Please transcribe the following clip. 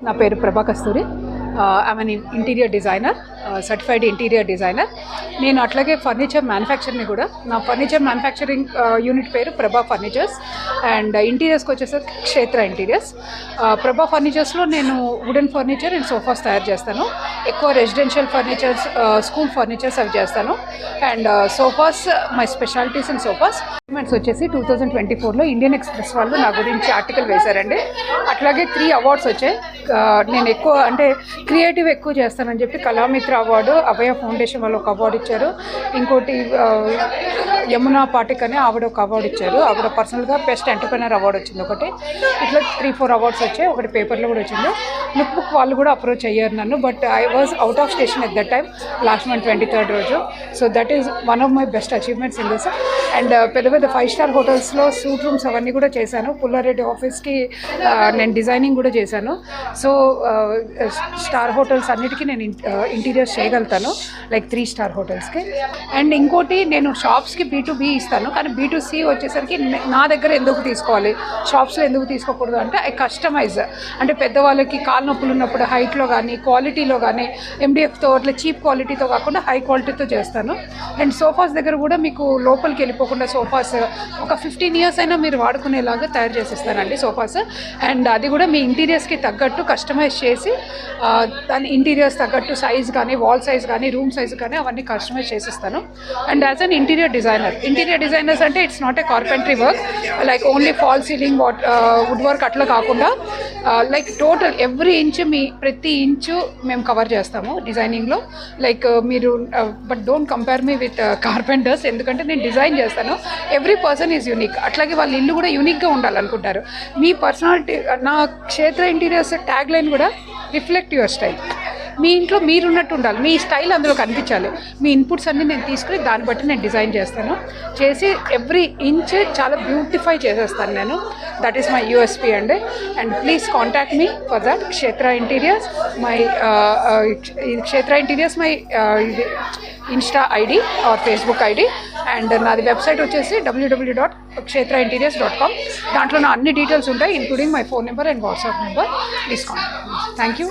నా పేరు Prabha Kasturi. I'm an interior designer, certified interior designer. నేను అట్లాగే ఫర్నిచర్ మ్యానుఫ్యాక్చర్ని కూడా. నా ఫర్నిచర్ మ్యానుఫ్యాక్చరింగ్ యూనిట్ పేరు ప్రభా ఫర్నిచర్స్. అండ్ ఇంటీరియర్స్కి వచ్చేసరికి క్షేత్ర ఇంటీరియర్స్. ప్రభా ఫర్నిచర్స్లో నేను వుడెన్ ఫర్నిచర్ అండ్ సోఫాస్ తయారు చేస్తాను. ఎక్కువ రెసిడెన్షియల్ ఫర్నిచర్స్, స్కూల్ ఫర్నిచర్స్ అవి చేస్తాను. And sofas my specialities in sofas. వచ్చేసి 2024లో ఇండియన్ ఎక్స్ప్రెస్ వాళ్ళు నా గురించి ఆర్టికల్ వేశారండి. అట్లాగే 3 అవార్డ్స్ వచ్చాయి. నేను ఎక్కువ అంటే క్రియేటివ్ ఎక్కువ చేస్తానని చెప్పి కళామిత్ర అవార్డు, అభయ ఫౌండేషన్ వాళ్ళు ఒక అవార్డు ఇచ్చారు. ఇంకోటి యమునా పాటిక్ అని ఆవిడ ఒక అవార్డు ఇచ్చారు. ఆవిడ పర్సనల్గా బెస్ట్ ఎంటర్ప్రెనర్ అవార్డు వచ్చింది ఒకటి. ఇట్లా 3-4 అవార్డ్స్ వచ్చాయి. ఒకటి పేపర్లో కూడా వచ్చింది. లుక్ బుక్ వాళ్ళు కూడా అప్రోచ్ అయ్యారు నన్ను. But I was out of station at that time, last month 23rd రోజు. So that is one of my best achievements in this. And పెద్ద పెద్ద 5-star హోటల్స్లో సూట్ రూమ్స్ అవన్నీ కూడా చేశాను. పుల్లారెడ్డి ఆఫీస్కి నేను డిజైనింగ్ కూడా చేశాను. సో స్టార్ హోటల్స్ అన్నిటికీ నేను ఇంటీరియర్స్ చేయగలుగుతాను, లైక్ 3-star హోటల్స్కి. అండ్ ఇంకోటి, నేను షాప్స్కి B2B ఇస్తాను, కానీ B2C వచ్చేసరికి నా దగ్గర ఎందుకు తీసుకోవాలి, షాప్స్లో ఎందుకు తీసుకోకూడదు అంటే ఐ కస్టమైజ్. అంటే పెద్దవాళ్ళకి కాలు నొప్పులు ఉన్నప్పుడు హైట్లో కానీ క్వాలిటీలో కానీ MDFతో అట్లా చీప్ క్వాలిటీతో కాకుండా హై క్వాలిటీతో చేస్తాను. అండ్ సోఫాస్ దగ్గర కూడా మీకు లోపలికి వెళ్ళిపోకుండా సోఫాస్ ఒక 15 years అయినా మీరు వాడుకునేలాగా తయారు చేసిస్తానండి సోఫాస్. అండ్ అది కూడా మీ ఇంటీరియర్స్కి తగ్గట్టు కస్టమైజ్ చేసి దాని ఇంటీరియర్స్ తగ్గట్టు సైజ్ కానీ, వాల్ సైజ్ కానీ, రూమ్ సైజ్ కానీ అవన్నీ కస్టమైజ్ చేసిస్తాను. And as an interior designers అంటే it's not a carpentry work, like only false ceiling, wood work అట్లా కాకుండా లైక్ టోటల్ ఎవ్రీ ఇంచ్, మీ ప్రతి ఇంచు మేము కవర్ చేస్తాము డిజైనింగ్లో. లైక్ మీరు but don't compare me with carpenters, ఎందుకంటే నేను డిజైన్ చేస్తాను. Every person is unique. అట్లాగే వాళ్ళ ఇల్లు కూడా యూనిక్గా ఉండాలనుకుంటారు. మీ పర్సనాలిటీ, నా క్షేత్ర ఇంటీరియర్స్ ట్యాగ్ లైన్ కూడా రిఫ్లెక్ట్ యువర్ స్టైల్. మీ ఇంట్లో మీరున్నట్టు ఉండాలి, మీ స్టైల్ అందులో కనిపించాలి. మీ ఇన్పుట్స్ అన్నీ నేను తీసుకుని దాన్ని బట్టి నేను డిజైన్ చేస్తాను. చేసి ఎవ్రీ ఇంచ్ చాలా బ్యూటిఫై చేసేస్తాను నేను. దట్ ఈస్ మై USP అండి. And please contact me for that. Kshetra interiors my Insta ID or Facebook ID. And నాది వెబ్సైట్ వచ్చేసి www.kshetrainteriors.com. దాంట్లో నా అన్ని డీటెయిల్స్ ఉంటాయి, including my phone number and WhatsApp number. Please contact. Thank you.